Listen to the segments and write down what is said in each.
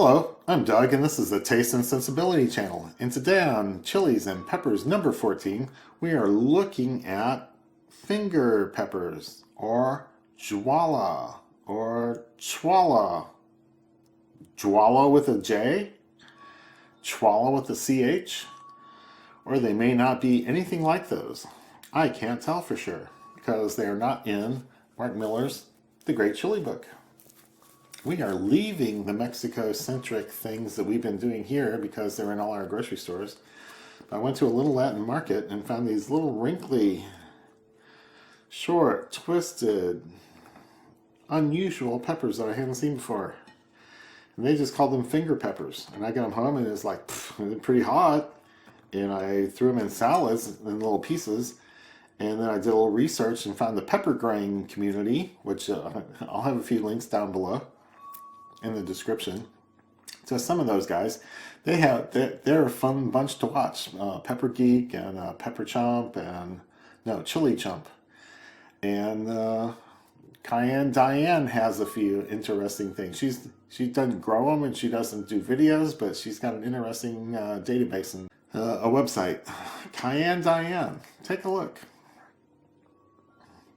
Hello, I'm Doug, and this is the Taste and Sensibility channel. And today on Chilies and Peppers number 14, we are looking at finger peppers, or Jwala, or Chwala. Jwala with a J, Chwala with a CH, or they may not be anything like those. I can't tell for sure, because they are not in Mark Miller's The Great Chili Book. We are leaving the Mexico-centric things that we've been doing here because they're in all our grocery stores. I went to a little Latin market and found these little wrinkly, short, twisted, unusual peppers that I hadn't seen before. And they just called them finger peppers. And I got them home and it's like, they're pretty hot. And I threw them in salads in little pieces. And then I did a little research and found the pepper growing community, which I'll have a few links down below in the description to some of those guys. They're a fun bunch to watch. Pepper Geek and Pepper Chomp and Chili Chomp, and Cayenne Diane has a few interesting things. She doesn't grow them and she doesn't do videos, but she's got an interesting database and a website. Cayenne Diane, take a look.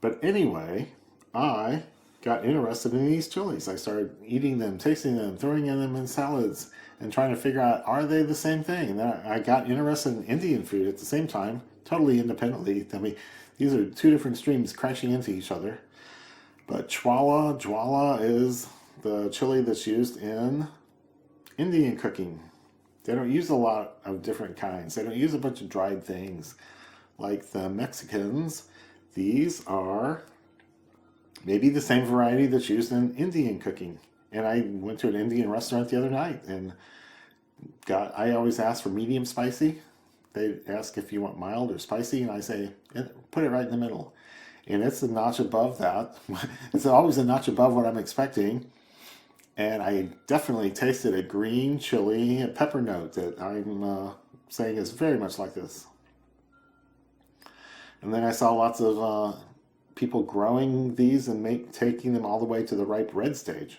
But anyway, I got interested in these chilies. I started eating them, tasting them, throwing them in salads, and trying to figure out, are they the same thing? And then I got interested in Indian food at the same time, totally independently. I mean, these are two different streams crashing into each other. But Jwala is the chili that's used in Indian cooking. They don't use a lot of different kinds. They don't use a bunch of dried things like the Mexicans. These are maybe the same variety that's used in Indian cooking. And I went to an Indian restaurant the other night and I always ask for medium spicy. They ask if you want mild or spicy, and I say, put it right in the middle. And it's a notch above that. It's always a notch above what I'm expecting. And I definitely tasted a green chili pepper note that I'm saying is very much like this. And then I saw lots of people growing these and taking them all the way to the ripe red stage.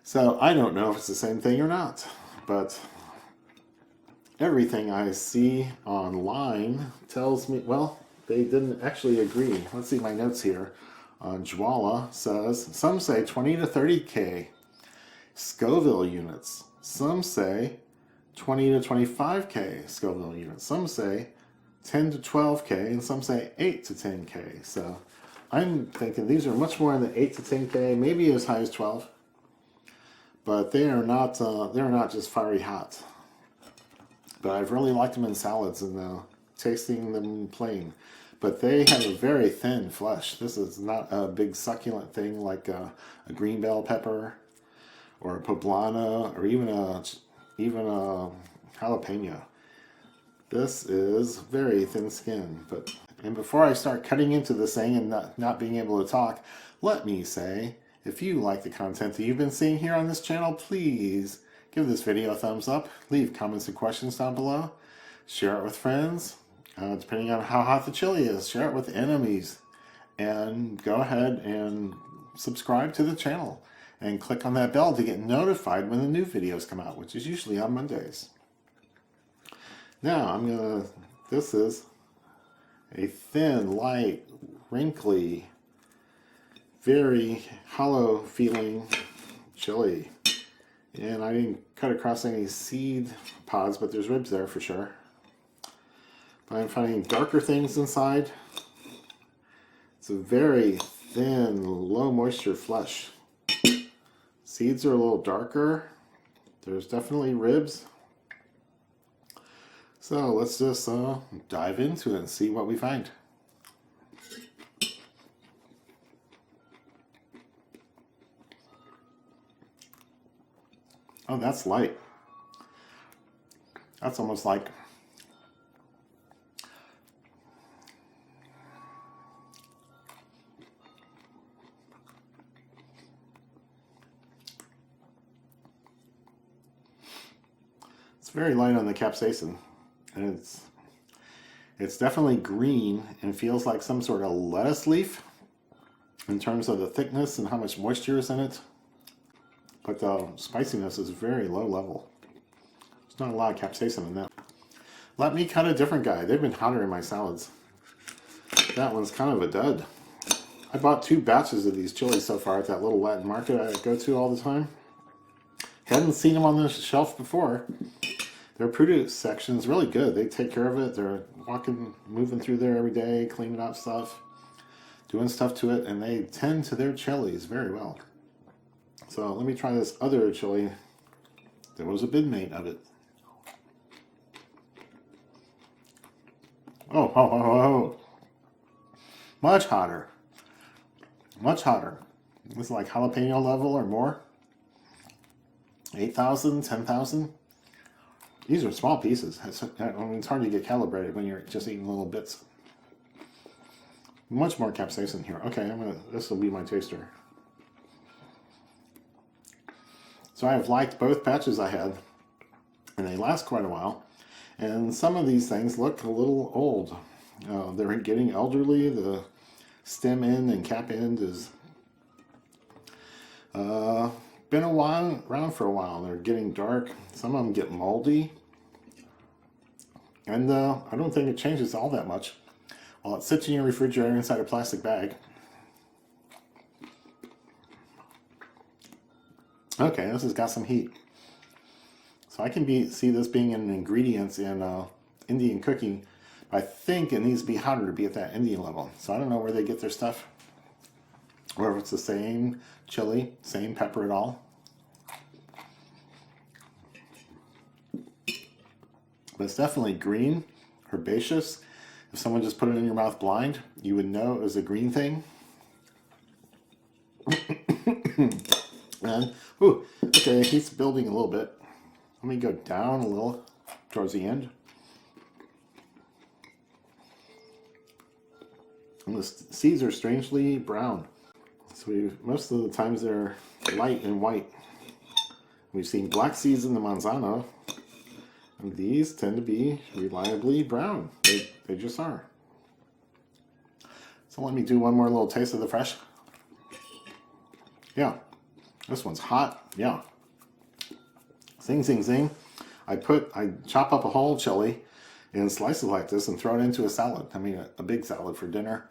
So I don't know if it's the same thing or not, but everything I see online tells me, well, they didn't actually agree. Let's see my notes here. Jwala says, some say 20 to 30K Scoville units. Some say 20 to 25K Scoville units. Some say 10 to 12K, and some say 8 to 10K. So I'm thinking these are much more in the 8 to 10K, maybe as high as 12. But they are not they're not just fiery hot. But I've really liked them in salads and tasting them plain. But they have a very thin flesh. This is not a big succulent thing like a green bell pepper or a poblano or even a jalapeno. This is very thin skin. And before I start cutting into this thing and not being able to talk, let me say, if you like the content that you've been seeing here on this channel, please give this video a thumbs up, leave comments and questions down below, share it with friends, depending on how hot the chili is, share it with enemies, and go ahead and subscribe to the channel and click on that bell to get notified when the new videos come out, which is usually on Mondays. Now this is a thin, light, wrinkly, very hollow feeling chili. And I didn't cut across any seed pods, but there's ribs there for sure. But I'm finding darker things inside. It's a very thin, low moisture flesh. Seeds are a little darker. There's definitely ribs. So let's just dive into it and see what we find. Oh, that's light. That's almost like it's very light on the capsaicin. And it's definitely green and feels like some sort of lettuce leaf in terms of the thickness and how much moisture is in it. but the spiciness is very low level. There's not a lot of capsaicin in that. Let me cut a different guy. They've been hotter in my salads. That one's kind of a dud. I bought 2 batches of these chilies so far at that little Latin market I go to all the time. Hadn't seen them on the shelf before. Their produce section's really good. They take care of it. They're moving through there every day, cleaning out stuff, doing stuff to it, and they tend to their chilies very well. So let me try this other chili. There was a bid mate of it. Oh. Much hotter. Much hotter. It's like jalapeno level or more. 8,000, 10,000. These are small pieces. It's hard to get calibrated when you're just eating little bits. Much more capsaicin here. Okay, this will be my taster. So I have liked both batches I had, and they last quite a while. And some of these things look a little old. They're getting elderly. The stem end and cap end is been around for a while. They're getting dark. Some of them get moldy. And I don't think it changes all that much while it sits in your refrigerator inside a plastic bag. Okay, this has got some heat. So I can see this being an ingredient in Indian cooking. I think it needs to be hotter to be at that Indian level. So I don't know where they get their stuff. Or if it's the same chili, same pepper at all. But it's definitely green, herbaceous. If someone just put it in your mouth blind, you would know it was a green thing. And, okay, he's building a little bit. Let me go down a little towards the end. And the seeds are strangely brown. So most of the times they're light and white. We've seen black seeds in the manzano, and these tend to be reliably brown. They just are. So let me do one more little taste of the fresh. Yeah, this one's hot. Yeah. Zing, zing, zing. I chop up a whole chili in slices like this and throw it into a salad. I mean, a big salad for dinner.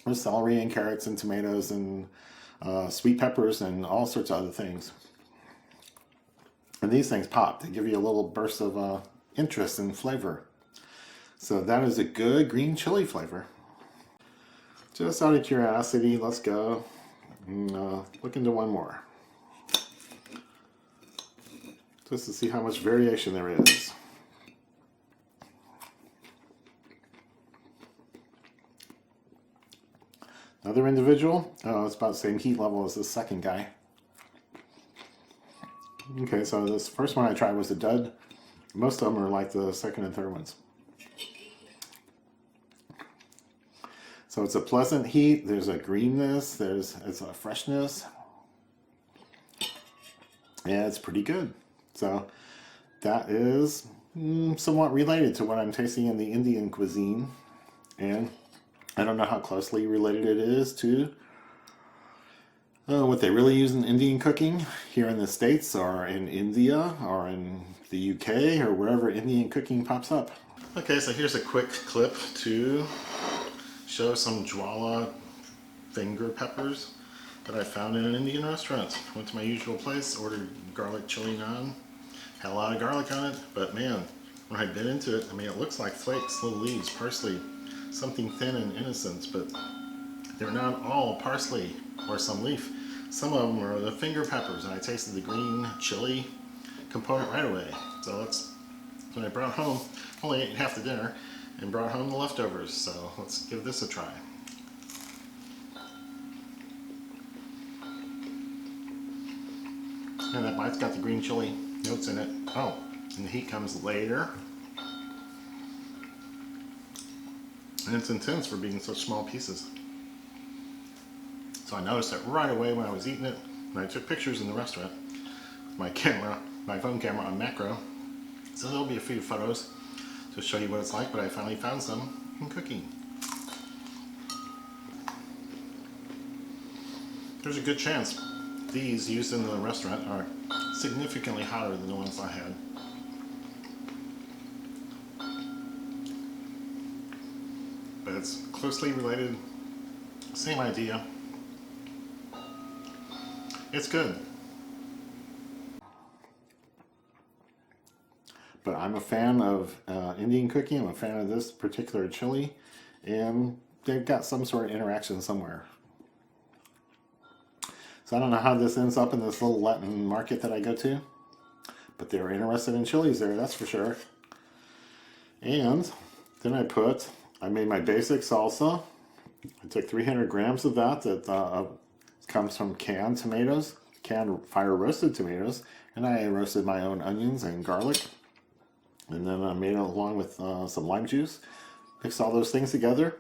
With celery and carrots and tomatoes and sweet peppers and all sorts of other things. And these things pop. They give you a little burst of interest and flavor. So that is a good green chili flavor. Just out of curiosity, let's go and look into one more. Just to see how much variation there is. Another individual, it's about the same heat level as this second guy. Okay, so this first one I tried was a dud. Most of them are like the second and third ones. So it's a pleasant heat, there's a greenness, it's a freshness. Yeah, it's pretty good. So that is somewhat related to what I'm tasting in the Indian cuisine. And I don't know how closely related it is to what they really use in Indian cooking here in the States or in India or in the UK or wherever Indian cooking pops up. Okay, so here's a quick clip to show some Jwala finger peppers that I found in an Indian restaurant. Went to my usual place, ordered garlic chili naan. Had a lot of garlic on it, but man, when I bit into it, I mean, it looks like flakes, little leaves, parsley, something thin and innocent, but they're not all parsley or some leaf. Some of them are the finger peppers, and I tasted the green chili component right away. So that's when I brought home, only ate half the dinner, and brought home the leftovers. So let's give this a try. And that bite's got the green chili notes in it. Oh, and the heat comes later. And it's intense for being such small pieces. So I noticed it right away when I was eating it, and I took pictures in the restaurant with my phone camera on macro. So there'll be a few photos to show you what it's like, but I finally found some in cooking. There's a good chance these used in the restaurant are significantly hotter than the ones I had. But it's closely related, same idea. It's good. But I'm a fan of Indian cooking. I'm a fan of this particular chili, and they've got some sort of interaction somewhere. So I don't know how this ends up in this little Latin market that I go to, but they were interested in chilies there, that's for sure. And then I made my basic salsa. I took 300 grams of that comes from canned tomatoes, canned fire roasted tomatoes, and I roasted my own onions and garlic. And then I made it along with some lime juice. Mixed all those things together.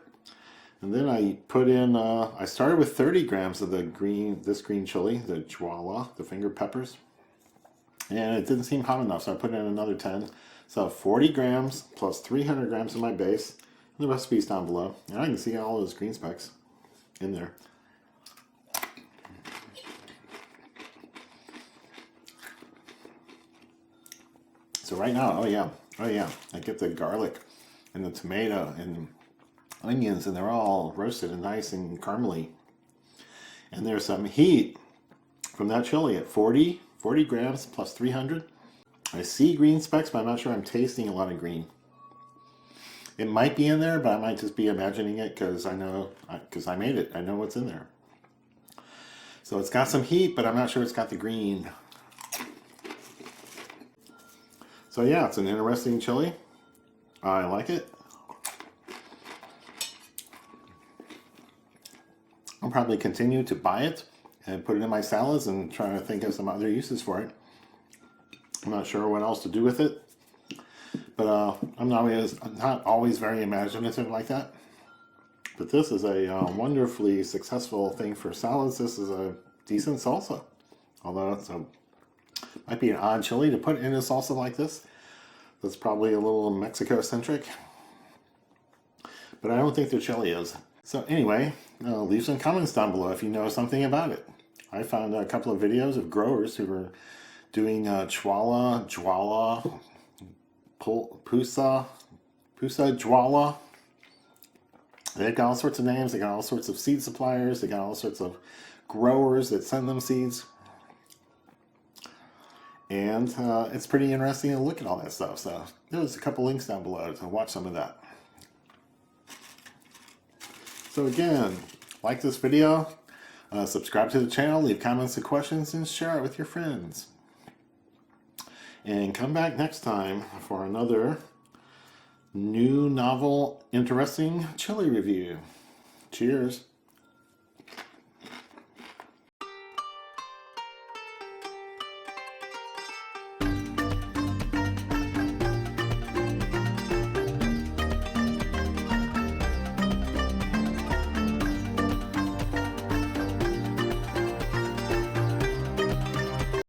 And then I put in, I started with 30 grams of this green chili, the Jwala, the finger peppers. And it didn't seem hot enough, so I put in another 10. So 40 grams plus 300 grams of my base. And the recipe's down below. And I can see all those green specks in there. So right now, oh yeah, I get the garlic and the tomato and onions, and they're all roasted and nice and caramely. And there's some heat from that chili at 40 grams plus 300. I see green specks, but I'm not sure I'm tasting a lot of green. It might be in there, but I might just be imagining it because I made it. I know what's in there. So it's got some heat, but I'm not sure it's got the green. So yeah, it's an interesting chili. I like it. I'll probably continue to buy it and put it in my salads and try to think of some other uses for it. I'm not sure what else to do with it, but I'm not always very imaginative like that. But this is a wonderfully successful thing for salads. This is a decent salsa, although might be an odd chili to put in a salsa like this. That's probably a little Mexico-centric, but I don't think the chili is. So anyway, leave some comments down below if you know something about it. I found a couple of videos of growers who were doing Chwala, Jwala, Pusa, Jwala. They've got all sorts of names. They got all sorts of seed suppliers. They got all sorts of growers that send them seeds. And it's pretty interesting to look at all that stuff. So there's a couple links down below to watch some of that. So again, like this video, subscribe to the channel, leave comments and questions, and share it with your friends. And come back next time for another new, novel, interesting chili review. Cheers.